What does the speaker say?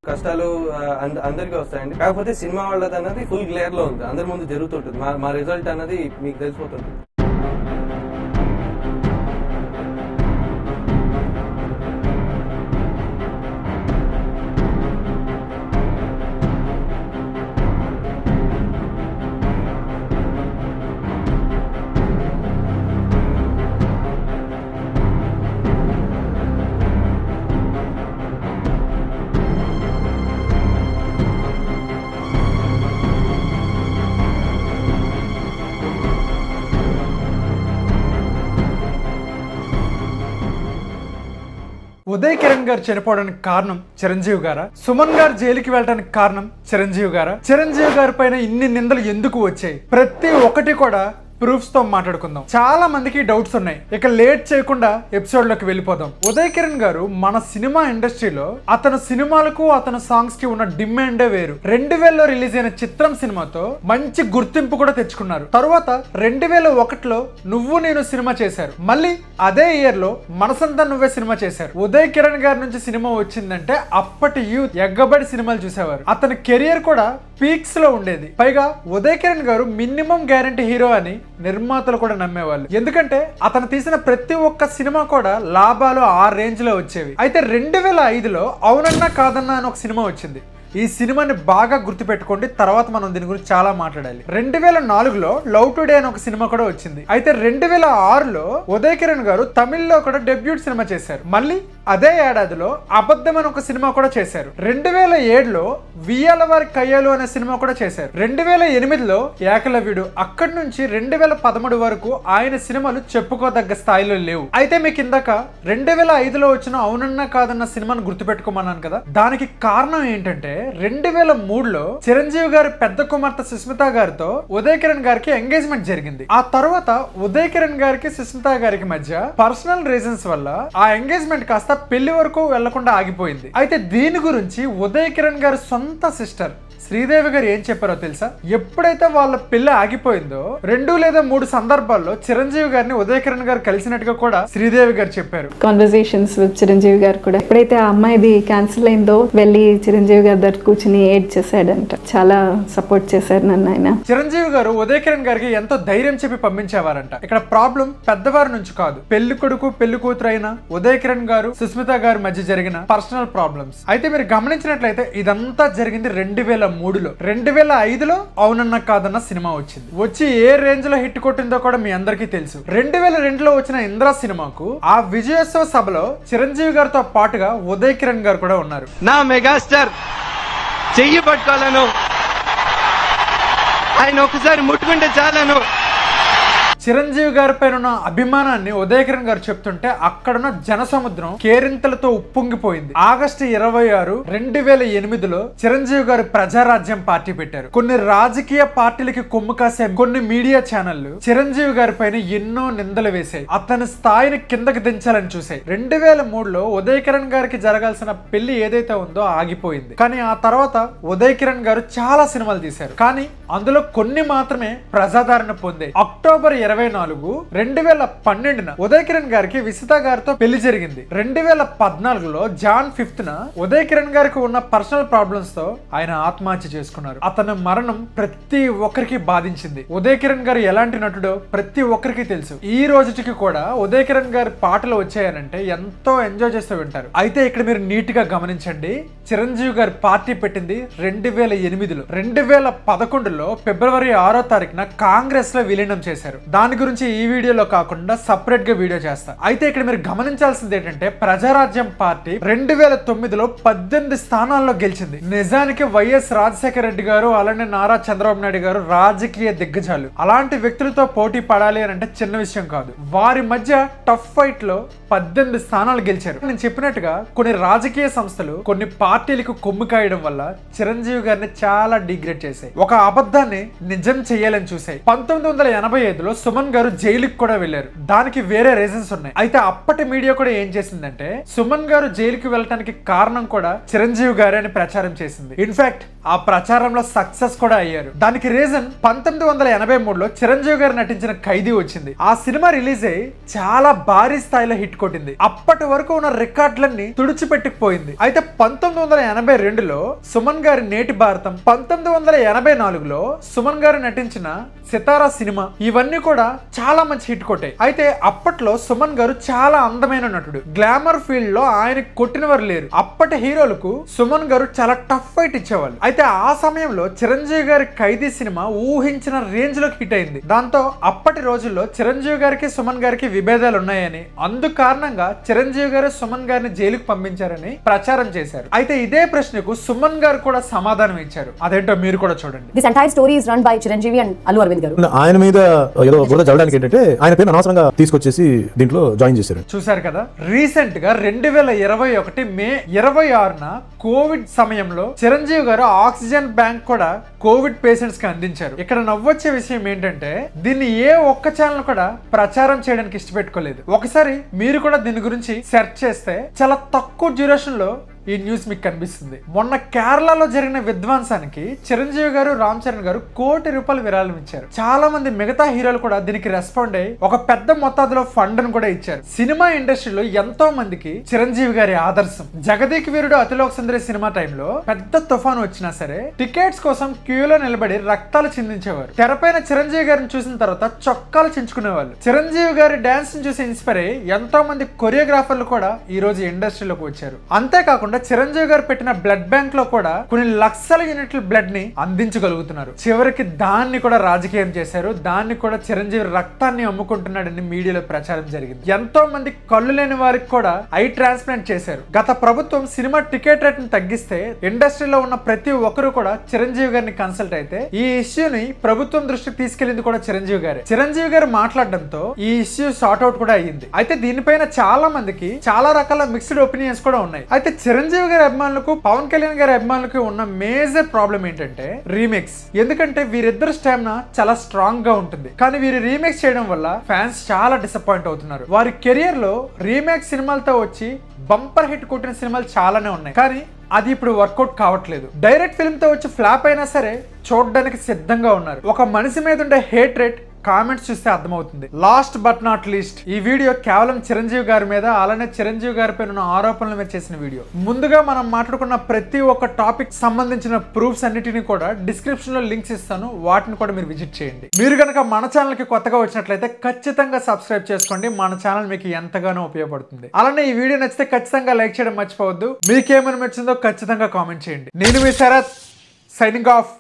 కష్టాలు అందరికీ వస్తాయండి. కాకపోతే సినిమా వాళ్ళది అన్నది ఫుల్ గ్లేర్ లో ఉంది, అందరి ముందు జరుగుతుంటుంది. మా రిజల్ట్ అన్నది మీకు తెలిసిపోతుంది. ఉదయ్ కిరణ్ గారు చనిపోవడానికి కారణం చిరంజీవి గారా? సుమన్ గారు జైలుకి వెళ్ళడానికి కారణం చిరంజీవి గారా? చిరంజీవి గారి పైన ఇన్ని నిందలు ఎందుకు వచ్చాయి? ప్రతి ఒక్కటి కూడా ప్రూఫ్స్ తో మాట్లాడుకుందాం. చాలా మందికి డౌట్స్ ఉన్నాయి. ఇక లేట్ చేయకుండా ఎపిసోడ్ లోకి వెళ్ళిపోదాం. ఉదయ్ కిరణ్ గారు మన సినిమా ఇండస్ట్రీలో అతని సినిమాలకు అతని సాంగ్స్ కి ఉన్న డిమాండే వేరు. 2000లో రిలీజ్ అయిన చిత్రం సినిమాతో మంచి గుర్తింపు కూడా తెచ్చుకున్నారు. తరువాత 2001లో నువ్వు నేను సినిమా చేశారు. మళ్ళీ అదే ఇయర్ లో మనసంతా నువ్వే సినిమా చేశారు. ఉదయ్ కిరణ్ గారి నుంచి సినిమా వచ్చిందంటే అప్పటి యూత్ ఎగ్గబడి సినిమాలు చూసేవారు. అతని కెరియర్ కూడా పీక్స్ లో ఉండేది. పైగా ఉదయ్ కిరణ్ గారు మినిమం గ్యారంటీ హీరో అని నిర్మాతలు కూడా నమ్మేవాళ్ళు. ఎందుకంటే అతను తీసిన ప్రతి ఒక్క సినిమా కూడా లాభాలు ఆ రేంజ్ లో వచ్చేవి. అయితే 2005లో అవునన్నా కాదన్నా అని ఒక సినిమా వచ్చింది. ఈ సినిమాని బాగా గుర్తుపెట్టుకోండి, తర్వాత మనం దీని గురించి చాలా మాట్లాడాలి. 2004లో లవ్ టుడే అని ఒక సినిమా కూడా వచ్చింది. అయితే 2006లో ఉదయ్ కిరణ్ గారు తమిళ్లో కూడా డెబ్యూట్ సినిమా చేశారు. మళ్ళీ అదే ఏడాదిలో అబద్ధం అని ఒక సినిమా కూడా చేశారు. 2007లో వియ్యాల వారి కయ్యాలు అనే సినిమా కూడా చేశారు. 2008లో ఏకలవ్యుడు. అక్కడి నుంచి 2013 వరకు ఆయన సినిమాలు చెప్పుకోదగ్గ స్థాయిలో లేవు. అయితే మీకు ఇందాక 2005లో వచ్చిన అవునన్నా కాదన్న సినిమాను గుర్తుపెట్టుకోమన్నాను కదా, దానికి కారణం ఏంటంటే 2003లో చిరంజీవి గారి పెద్ద కుమార్తె సుస్మిత గారితో ఉదయ్ కిరణ్ గారికి ఎంగేజ్మెంట్ జరిగింది. ఆ తర్వాత ఉదయ్ కిరణ్ గారికి సుస్మిత గారికి మధ్య పర్సనల్ రీజన్స్ వల్ల ఆ ఎంగేజ్మెంట్ కాస్త పెళ్లి వరకు వెళ్లకుండా ఆగిపోయింది. అయితే దీని గురించి ఉదయ్ కిరణ్ గారి సొంత సిస్టర్ శ్రీదేవి గారు ఏం చెప్పారో తెలుసా? ఎప్పుడైతే వాళ్ళ పెళ్లి ఆగిపోయిందో 2 లేదా 3 సందర్భాల్లో చిరంజీవి గారిని ఉదయ్ కిరణ్ గారు కలిసినట్టుగా కూడా శ్రీదేవి గారు చెప్పారు. కాన్వర్సేషన్స్ విత్ చిరంజీవి గారు కూడా ఎప్పుడైతే ఆ అమ్మాయిది క్యాన్సిల్ అయిందో వెళ్ళి చిరంజీవి గారి దగ్గర కూర్చుని ఏడ్ చేశాడంట. చాలా సపోర్ట్ చేశారు నన్ను ఆయన. చిరంజీవి గారు ఉదయ్ కిరణ్ గారికి ఎంతో ధైర్యం చెప్పి పంపించేవారంట. ఇక్కడ ప్రాబ్లం పెద్దవారి నుంచి కాదు, పెళ్లి కొడుకు పెళ్లి కూతురు అయిన ఉదయ్ కిరణ్ గారు సుస్మిత గారి మధ్య జరిగిన పర్సనల్ ప్రాబ్లమ్స్. అయితే మీరు గమనించినట్లయితే ఇదంతా జరిగింది 2003లో. 2005లో అవునన్నా కాదన్న సినిమా వచ్చింది. వచ్చి ఏ రేంజ్ లో హిట్ కొట్టిందో కూడా మీ అందరికీ తెలుసు. 2002లో వచ్చిన ఇంద్రా సినిమాకు ఆ విజయోత్సవ సభలో చిరంజీవి గారితో పాటుగా ఉదయ్ కిరణ్ గారు కూడా ఉన్నారు. నా మెగాస్టార్ చెయ్యి పట్టుకోవాలను, ఆయన ఒకసారి ముట్టుకుంటే చాలను. చిరంజీవి గారి పైన ఉన్న అభిమానాన్ని ఉదయ్ కిరణ్ గారు చెప్తుంటే అక్కడున్న జనసముద్రం కేరింతలతో ఉప్పొంగిపోయింది. ఆగస్టు 26, 2008లో చిరంజీవి గారు ప్రజారాజ్యం పార్టీ పెట్టారు. కొన్ని రాజకీయ పార్టీలకి కొమ్ము కాసే కొన్ని మీడియా ఛానళ్లు చిరంజీవి గారి పైన ఎన్నో నిందలు వేశాయి. అతని స్థాయిని కిందకి దించాలని చూసాయి. 2003లో ఉదయ్ కిరణ్ గారికి జరగాల్సిన పెళ్లి ఏదైతే ఉందో ఆగిపోయింది. కానీ ఆ తర్వాత ఉదయ్ కిరణ్ గారు చాలా సినిమాలు తీశారు. కానీ అందులో కొన్ని మాత్రమే ప్రజాదరణ పొందాయి. అక్టోబర్ 24, 2012న ఉదయ్ కిరణ్ గారికి విసిత గారితో పెళ్లి జరిగింది. 2014లో జాన్ 5న ఉదయ్ కిరణ్ గారికి ఉన్న పర్సనల్ ప్రాబ్లమ్స్ తో ఆయన ఆత్మహత్య చేసుకున్నారు. అతని మరణం ప్రతి ఒక్కరికి బాధించింది. ఉదయ్ కిరణ్ గారు ఎలాంటి నటుడో ప్రతి ఒక్కరికి తెలుసు. ఈ రోజుకి కూడా ఉదయ్ కిరణ్ గారి పాటలు వచ్చాయనంటే ఎంతో ఎంజాయ్ చేస్తూ వింటారు. అయితే ఇక్కడ మీరు నీట్ గా గమనించండి, చిరంజీవి గారి పార్టీ పెట్టింది 2008లో. 2011లో ఫిబ్రవరి 6వ తారీఖున కాంగ్రెస్ లో విలీనం చేశారు. దాని గురించి ఈ వీడియోలో కాకుండా సపరేట్ గా వీడియో చేస్తా. అయితే ఇక్కడ మీరు గమనించాల్సింది ఏంటంటే ప్రజారాజ్యం పార్టీ 2009లో 18 స్థానాల్లో గెలిచింది. నిజానికి వైఎస్ రాజశేఖర రెడ్డి గారు అలానే నారా చంద్రబాబు నాయుడు గారు రాజకీయ దిగ్గజాలు. అలాంటి వ్యక్తులతో పోటీ పడాలి అని అంటే చిన్న విషయం కాదు. వారి మధ్య టఫ్ ఫైట్ లో 18 స్థానాలు గెలిచారు. నేను చెప్పినట్టుగా కొన్ని రాజకీయ సంస్థలు కొన్ని పార్టీలకు కొమ్ము కాయడం వల్ల చిరంజీవి గారిని చాలా డిగ్రేడ్ చేశాయి. ఒక అబద్ధాన్ని నిజం చేయాలని చూసాయి. 1985లో సుమన్ గారు జైలుకి కూడా వెళ్ళారు. దానికి వేరే రీజన్స్ ఉన్నాయి. అయితే అప్పటి మీడియా కూడా ఏం చేసిందంటే సుమన్ గారు జైలుకి వెళ్ళటానికి కారణం కూడా చిరంజీవి గారే అని ప్రచారం చేసింది. ఇన్ఫాక్ట్ ఆ ప్రచారంలో సక్సెస్ కూడా అయ్యారు. దానికి రీజన్ 1983లో చిరంజీవి గారు నటించిన ఖైదీ వచ్చింది. ఆ సినిమా రిలీజ్ అయ్యి చాలా భారీ స్థాయిలో హిట్ కొట్టింది. అప్పటి వరకు ఉన్న రికార్డులన్నీ తుడిచిపెట్టుకుపోయింది. అయితే 1982లో సుమన్ గారి నేటి భారతం, 1984లో సుమన్ గారు నటించిన సితారా సినిమా, ఇవన్నీ కూడా చాలా మంచి హిట్ కొట్టాయి. అయితే అప్పట్లో సుమన్ గారు చాలా అందమైన నటుడు. గ్లామర్ ఫీల్డ్ లో ఆయన కొట్టినవారు లేరు. అప్పటి హీరోలకు సుమన్ గారు చాలా టఫ్ ఫైట్ ఇచ్చేవాళ్ళు. అయితే ఆ సమయంలో చిరంజీవి గారి ఖైదీ సినిమా ఊహించిన రేంజ్ లో హిట్ అయింది. దాంతో అప్పటి రోజుల్లో చిరంజీవి గారికి సుమన్ గారికి విభేదాలు ఉన్నాయని, అందు కారణంగా చిరంజీవి గారు సుమన్ గారిని జైలుకు పంపించారని ప్రచారం చేశారు. అయితే ఇదే ప్రశ్నకు సుమన్ గారు కూడా సమాధానం ఇచ్చారు. అదేంటో మీరు కూడా చూడండి. This entire story is run by Chiranjeevi and Allu Arvind garu. ఆయన మీద ఏదో బురద జల్లడానికి ఏంటంటే ఆయన పేరు అనవసరంగా తీసుకొచ్చేసి దీంట్లో జాయిన్ చేశారు. చూసారు కదా, రీసెంట్ గా 2021 మే 26న కోవిడ్ సమయంలో చిరంజీవి గారు ఆక్సిజన్ బ్యాంక్ కూడా కోవిడ్ పేషెంట్స్ కి అందించారు. ఇక్కడ నవ్వొచ్చే విషయం ఏంటంటే దీన్ని ఏ ఒక్క ఛానల్ కూడా ప్రచారం చేయడానికి ఇష్టపెట్టుకోలేదు. ఒకసారి మీరు కూడా దీని గురించి సెర్చ్ చేస్తే చాలా తక్కువ డ్యూరేషన్ లో ఈ న్యూస్ మీకు కనిపిస్తుంది. మొన్న కేరళలో జరిగిన విధ్వంసానికి చిరంజీవి గారు, రామ్ చరణ్ గారు ₹1 కోటి విరాళం ఇచ్చారు. చాలా మంది మిగతా హీరోలు కూడా దీనికి రెస్పాండ్ అయ్యి ఒక పెద్ద మొత్తాదులో ఫండ్ ను కూడా ఇచ్చారు. సినిమా ఇండస్ట్రీలో ఎంతో మందికి చిరంజీవి గారి ఆదర్శం. జగదీక్ వీరుడు అతిలోక సుందరి సినిమా టైంలో పెద్ద తుఫాను వచ్చినా సరే టికెట్స్ కోసం క్యూలో నిలబడి రక్తాలు చిందించేవారు. తెరపైన చిరంజీవి గారిని చూసిన తర్వాత చొక్కాలు చించుకునేవాళ్ళు. చిరంజీవి గారి డాన్స్ ని చూసి ఇన్స్పైర్ అయ్యి ఎంతో మంది కొరియోగ్రాఫర్లు కూడా ఈ రోజు ఇండస్ట్రీలోకి వచ్చారు. అంతేకాకుండా చిరంజీవి గారు పెట్టిన బ్లడ్ బ్యాంక్ లో కూడా కొన్ని లక్షల యూనిట్ల బ్లడ్ ని అందించగలుగుతున్నారు. చివరికి దాన్ని కూడా రాజకీయం చేశారు. దాన్ని కూడా చిరంజీవి రక్తాన్ని అమ్ముకుంటున్నాడని మీడియాలో ప్రచారం జరిగింది. ఎంతో మంది కళ్ళు లేని వారికి కూడా ఐ ట్రాన్స్ప్లాంట్ చేశారు. గత ప్రభుత్వం సినిమా టికెట్ రేట్ ని తగ్గిస్తే ఇండస్ట్రీలో ఉన్న ప్రతి ఒక్కరు కూడా చిరంజీవి గారిని కన్సల్ట్ అయితే ఈ ఇష్యూని ప్రభుత్వం దృష్టికి తీసుకెళ్లింది కూడా చిరంజీవి గారే. చిరంజీవి గారు మాట్లాడడంతో ఈ ఇష్యూ సార్ట్ అవుట్ కూడా అయ్యింది. అయితే దీనిపైన చాలా మందికి చాలా రకాల మిక్స్డ్ ఒపీనియన్స్ కూడా ఉన్నాయి. అయితే చిరంజీవి గారి అభిమానులకు, పవన్ కళ్యాణ్ గారి అభిమానులకు ఉన్న మేజర్ ప్రాబ్లం ఏంటంటే రీమేక్స్. ఎందుకంటే వీరిద్దరు స్టామినా చాలా స్ట్రాంగ్ గా ఉంటుంది. కానీ వీరు రీమేక్స్ చేయడం వల్ల ఫ్యాన్స్ చాలా డిసప్పాయింట్ అవుతున్నారు. వారి కెరియర్ లో రీమేక్ సినిమాలతో వచ్చి బంపర్ హిట్ కొట్టిన సినిమాలు చాలానే ఉన్నాయి. కానీ అది ఇప్పుడు వర్కౌట్ కావట్లేదు. డైరెక్ట్ ఫిల్మ్ తో వచ్చి ఫ్లాప్ అయినా సరే చూడడానికి సిద్ధంగా ఉన్నారు. ఒక మనిషి మీద ఉండే హేట్ రేట్ కామెంట్స్ చూస్తే అర్థమవుతుంది. లాస్ట్ బట్ నాట్ లీస్ట్, ఈ వీడియో కేవలం చిరంజీవి గారి మీద, అలానే చిరంజీవి గారి పైన ఉన్న ఆరోపణల మీద చేసిన వీడియో. ముందుగా మనం మాట్లాడుకున్న ప్రతి ఒక్క టాపిక్ సంబంధించిన ప్రూఫ్స్ అన్నిటిని కూడా డిస్క్రిప్షన్ లో లింక్స్ ఇస్తాను. వాటిని కూడా మీరు విజిట్ చేయండి. మీరు కనుక మన ఛానల్ కి కొత్తగా వచ్చినట్లయితే ఖచ్చితంగా సబ్స్క్రైబ్ చేసుకోండి. మన ఛానల్ మీకు ఎంతగానో ఉపయోగపడుతుంది. అలానే ఈ వీడియో నచ్చితే ఖచ్చితంగా లైక్ చేయడం మర్చిపోవద్దు. మీకేమని నచ్చిందో ఖచ్చితంగా కామెంట్ చేయండి. నేను మీ శరత్, సైనింగ్ ఆఫ్.